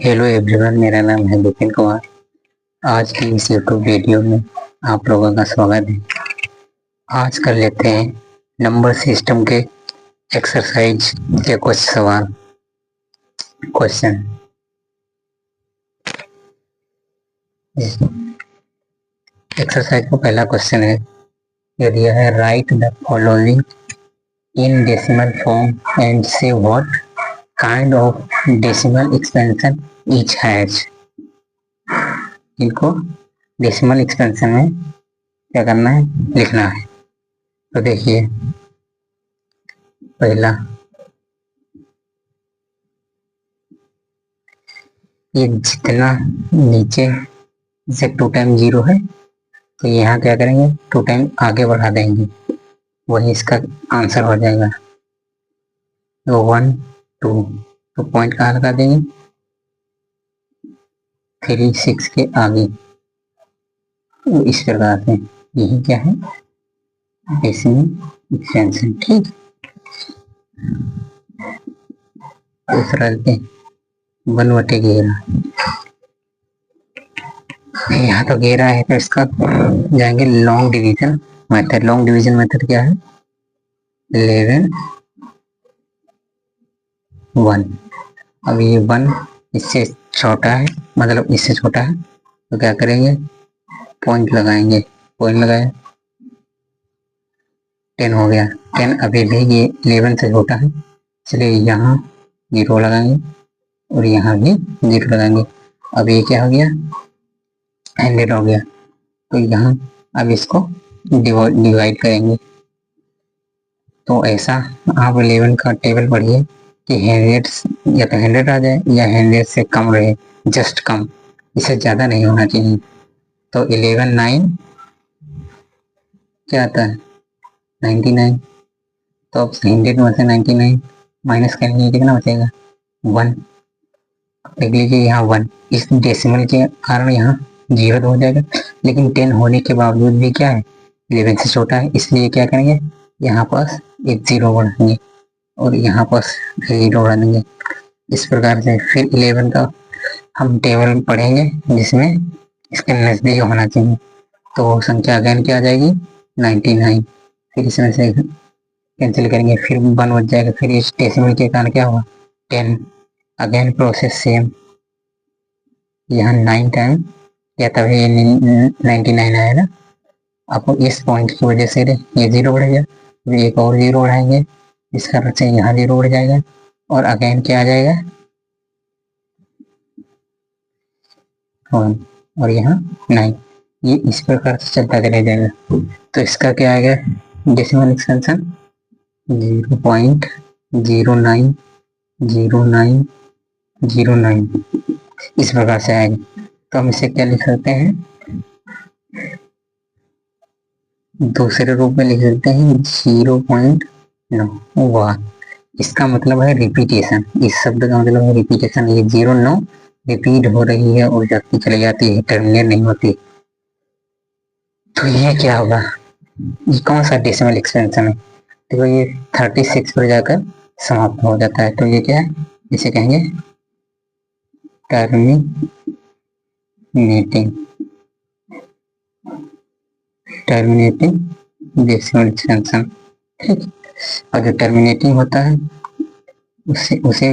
Hello everyone, मेरा नाम है विपिन कुमार। आज की इस यूट्यूब वीडियो में आप लोगों का स्वागत है। आज कर लेते हैं नंबर सिस्टम के एक्सरसाइज के कुछ सवाल क्वेश्चन। एक्सरसाइज का पहला क्वेश्चन है, ये दिया है write the following in decimal form and say what kind of decimal expansion each has. इनको डेसिमल एक्सपेंशन में क्या करना है, लिखना है। तो देखिए, पहला ये जितना नीचे से 2 टाइम 0 है तो यहाँ क्या करेंगे, 2 टाइम आगे बढ़ा देंगे, वही इसका आंसर हो जाएगा। तो 1 2, तो पॉइंट कहाँ लगा देंगे, 3 6 के आगे। तो इस प्रकार से यही क्या है, डेसिमल एक्सपेंशन। ठीक, दूसरा लेते 1/11। यहाँ तो घेरा है तो इसका जाएंगे long division method. Long division method क्या है, 11 1। अब ये 1 इससे छोटा है, मतलब इससे छोटा है, तो क्या करेंगे, पॉइंट लगाएंगे। पॉइंट लगाए, 10 हो गया। 10 अभी भी ये 11 से छोटा है, इसलिए यहाँ 0 लगाएंगे और यहाँ भी 0 लगाएंगे। अब ये क्या हो गया, 100 हो गया। तो यहाँ अब इसको डिवाइड करेंगे। तो ऐसा आप 11 का टेबल पढ़िए कि 100 या तो 100 आ जाए या 100 से कम रहे, जस्ट कम, इससे ज़्यादा नहीं होना चाहिए। तो 11 9 क्या आता है, 99। तो अब 100 में से 99 माइनस करेंगे, कितना बचेगा, 1। देख लीजिए यहाँ 1, इस डेसिमल के कारण यहाँ 0 हो जाएगा, लेकिन 10 होने के बावजूद भी क्या है, 11 से छोटा है, इसलिए क्या करेंगे, यहाँ पास एक 0 बढ़ाएंगे और यहाँ पास 0 बढ़ा देंगे। इस प्रकार से फिर 11 का हम टेबल पढ़ेंगे जिसमें इसके नज़दीक होना चाहिए। तो संख्या अगेन क्या आ जाएगी, 99। फिर इसमें से कैंसिल करेंगे, फिर 1 बच जाएगा। फिर इस डेसिमल के कारण क्या हुआ, 10। अगेन प्रोसेस सेम, यहाँ 9 टाइम या तभी 99 आया ना। आपको इस पॉइंट की वजह से ये 0 बढ़ गया, तो एक और 0 बढ़ाएंगे, इस कारण से यहाँ 0 बढ़ जाएगा और अगेन क्या आ जाएगा, 1 और यहाँ 9। ये इस प्रकार से चलता चला जाएगा। तो इसका क्या आएगा, डेसिमल एक्सपेंशन 0.090909 इस प्रकार से आएगा। तो हम इसे क्या लिख सकते हैं, दूसरे रूप में लिख सकते हैं 0.9। इसका मतलब है रिपीटेशन, इस शब्द का मतलब है रिपीटेशन। ये 0 रिपीट हो रही है और जाती चली जाती है, टर्मिनेट नहीं होती। तो ये क्या होगा, ये कौन सा डेसिमल एक्सपेंशन है, देखो ये 36 पर जाकर समाप्त हो जाता है। तो ये क्या है, इसे कहेंगे टर्मिनेटिंग डेसिमल एक्सपेंशन। ठीक, और जो टर्मिनेटिंग होता है उसे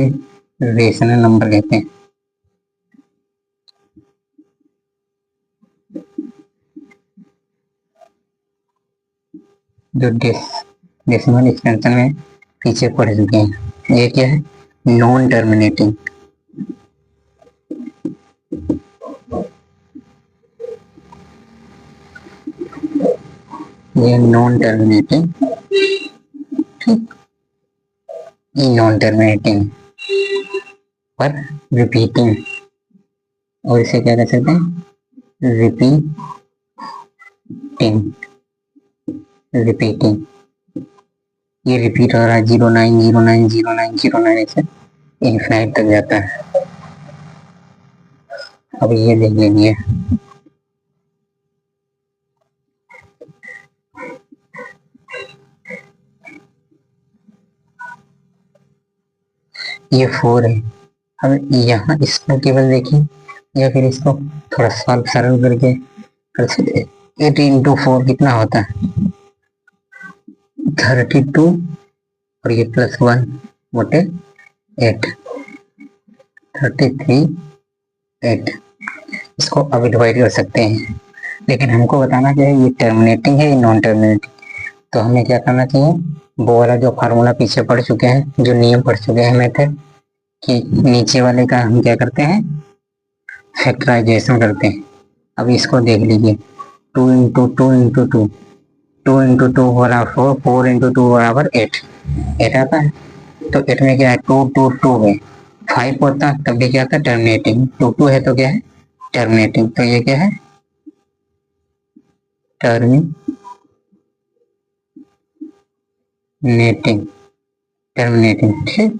रेशनल नंबर कहते हैं। जो डेसिमल एक्सपेंशन में पीछे पढ़ चुके हैं, ये क्या है, नॉन टर्मिनेटिंग। ये नॉन टर्मिनेटिंग, ठीक, नॉन टर्मिनेटिंग पर रिपीटिंग, और इसे क्या कह सकते हैं, रिपीटिंग। ये रिपीट हो रहा है, 09090909 ऐसे इन्फिनाइट तक जाता है। अब ये देख लीजिए, ये 4 है, अब यहाँ इसको केवल देखिए या फिर इसको थोड़ा सॉल्व सरल करके कर सकते। 8 × 4 कितना होता है 32 और ये +1 बटे 8 33 8। इसको अब डिवाइड कर सकते हैं, लेकिन हमको बताना क्या है ये टर्मिनेटिंग है या नॉन टर्मिनेटिंग। तो हमें क्या करना चाहिए वो वाला जो फार्मूला पीछे पढ़ चुके हैं, जो नियम पढ़ चुके हैं मेथड कि नीचे वाले का हम क्या करते हैं फैक्टराइजेशन करते हैं। अब इसको देख लीजिए 2 × 2 × 2 2 × 2 बराबर 4 4 × 2 बराबर 8 8 आता है। तो 8 में क्या है 2 2 2 है 5 होता तब भी क्या था टर्मिनेटिंग 2 2 है तो क्या है टर्मिनेटिंग। तो ये क्या है टर्मिनेटिंग टर्मिनेटिंग। ठीक,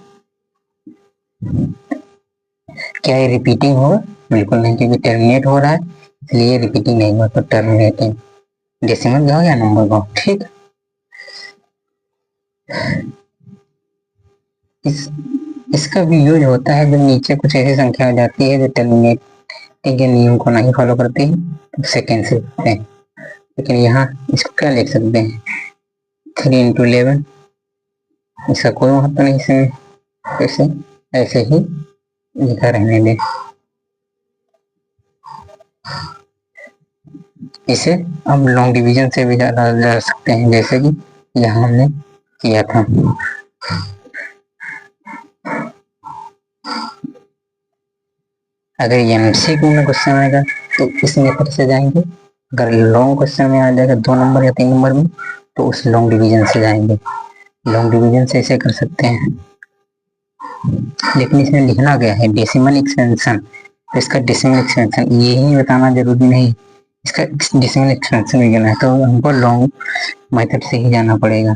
क्या ये रिपीटिंग होगा बिल्कुल नहीं, क्योंकि टर्मिनेट हो रहा है इसलिए रिपीटिंग नहीं होगा। तो टर्मिनेटिंग डेसिमल का हो या नंबर का। ठीक, इसका भी यूज होता है जब नीचे कुछ ऐसी संख्या आ जाती है जो टर्मिनेटिंग के नियम को नहीं फॉलो करती है तो उसे कैंसिल करते हैं। लेकिन यहाँ इसको क्या लिख सकते हैं 3 × 11, इसका कोई महत्व नहीं इसमें, ऐसे ऐसे ही लिखा रहने दें। इसे हम लॉन्ग डिवीजन से भी डाला जा सकते हैं जैसे कि यहाँ हमने किया था। अगर एमसीक्यू में क्वेश्चन आएगा तो इस मेथड से जाएंगे, अगर लॉन्ग क्वेश्चन में आ जाएगा 2 नंबर या 3 नंबर में तो उस लॉन्ग डिवीजन से जाएंगे। लॉन्ग डिवीजन से ऐसे कर सकते हैं, लेकिन इसमें लिखना गया है डेसिमल एक्सपेंशन। तो इसका डेसिमल एक्सपेंशन ये ही बताना जरूरी नहीं, इसका डेसिमल एक्सपेंशन भी करना है तो हमको लॉन्ग मेथड से ही जाना पड़ेगा।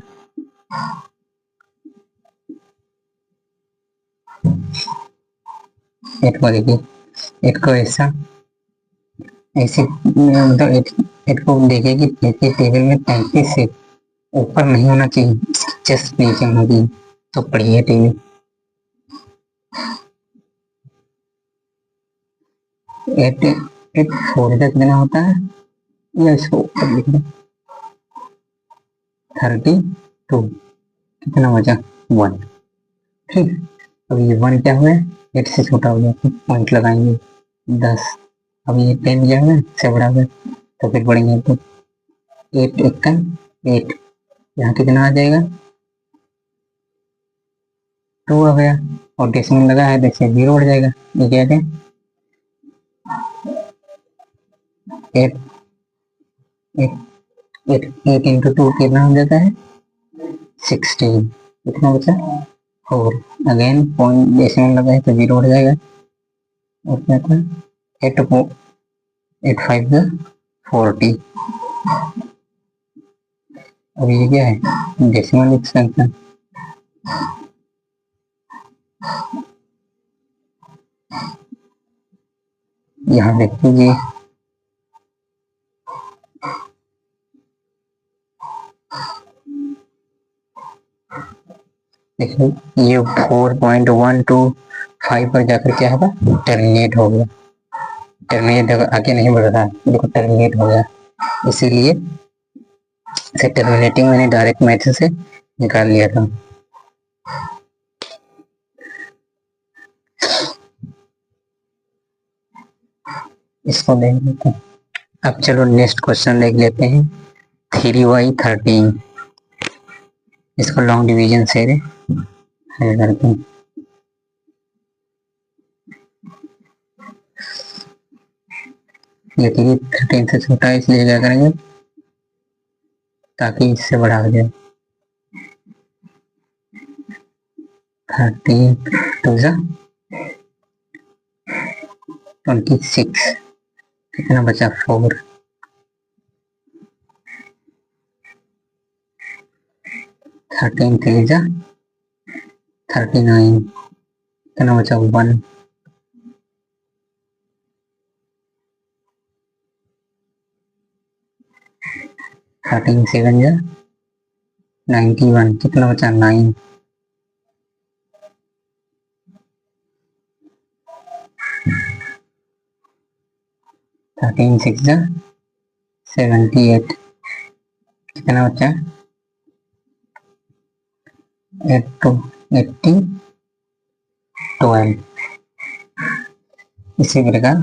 एट को देखिए, एट को ऐसा ऐसे मतलब एट को देखिए कि टेबल में 35 से ऊपर नहीं होना चाहिए, जस्ट नीचे होना चाहिए। तो पढ़िए टेबल 8 तक कितना होता है या इसको ऊपर लिख दें 32 कितना बचा 1। ठीक, अब ये 1 क्या हुआ 8 से छोटा हो गया, पॉइंट लगाएंगे 10। अब ये 10 क्या हुआ से बड़ा हुआ तो फिर बढ़ेंगे तो 8 1 8, यहाँ कितना आ जाएगा 2 आ गया और डेसिमल लगा है देखिए 0 बढ़ जाएगा। ये क्या है 8 8 × 2 कितना हो जाता है 16, कितना बचा 4। अगेन पॉइंट डेसिमल लगा है तो 0 बढ़ जाएगा और क्या था 8 5 40। अब ये क्या है डेसिमल एक्सपेंशन। यहाँ देख लीजिए देखिए ये 4.125 पर जाकर क्या होगा टर्मिनेट हो गया। टर्मिनेट आगे नहीं बढ़ रहा, देखो टर्मिनेट हो गया, इसीलिए इसे टर्मिनेटिंग मैंने डायरेक्ट मेथड से निकाल लिया था। इसको देख लेते हैं। अब चलो नेक्स्ट क्वेश्चन देख लेते हैं 3/13। इसको लॉन्ग डिवीजन से हल करते हैं। ये 13 से छोटा है इसलिए क्या करेंगे ताकि इससे बड़ा हो जाए 13 2 26, कितना बचा 4। 13 3 39, कितना बचा 1। 13 7 91, कितना बचा 9। 13 6 जा 78, कितना बचा 8 2 80 12। इसी प्रकार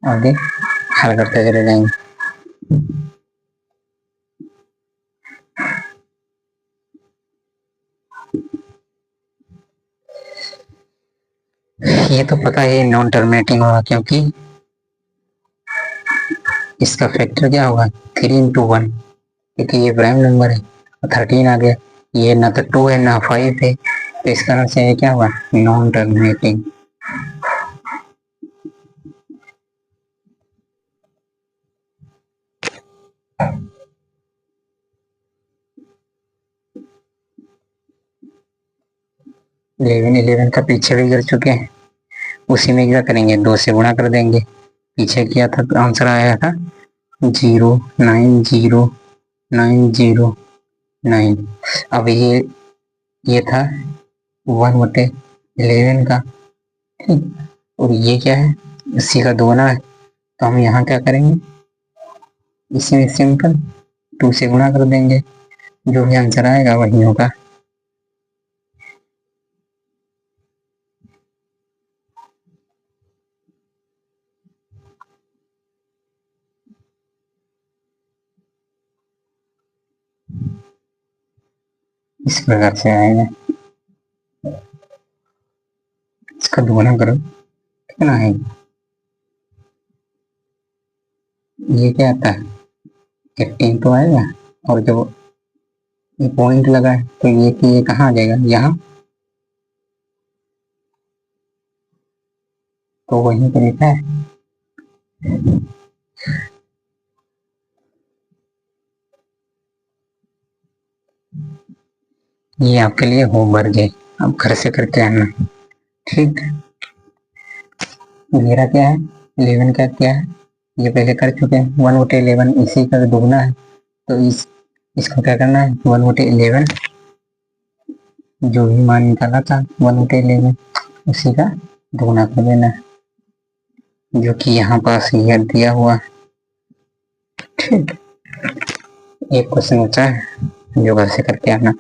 आगे हल करते चले जाएंगे। ये तो पता है नॉन टर्मिनेटिंग होगा, क्योंकि इसका फैक्टर क्या होगा 3 into 1, क्योंकि ये प्राइम नंबर है। 13 आ गया, ये ना तो 2 है ना 5 है, तो इस कारण से ये क्या हुआ नॉन टर्मिनेटिंग। इलेवन 11 का पीछे भी कर चुके हैं, उसी में क्या करेंगे 2 से गुणा कर देंगे। पीछे किया था तो आंसर आया था 0909009। अब ये था 1/11 का, ठीक। और ये क्या है इसी का दोगुना है, तो हम यहाँ क्या करेंगे इसमें सिंपल 2 से गुणा कर देंगे, जो भी आंसर आएगा वही होगा। इस प्रकार से आएगा, इसका दोगुना करो कितना है, ये क्या आता है 18 तो आएगा, और जब ये पॉइंट लगा है तो ये कहाँ आ जाएगा यहाँ, तो वहीं पे लिखा है। ये आपके लिए होमवर्क है, आप घर से करके आना, ठीक। मेरा क्या है 11 का क्या है, ये पहले कर चुके हैं 1/11, इसी का दोगुना है, तो इसको क्या करना है 1/11, जो भी मान निकाला था 1/11 उसी का दोगुना कर देना है, जो कि यहाँ पास ये दिया हुआ, ठीक। एक क्वेश्चन बचा है जो घर से करके आना।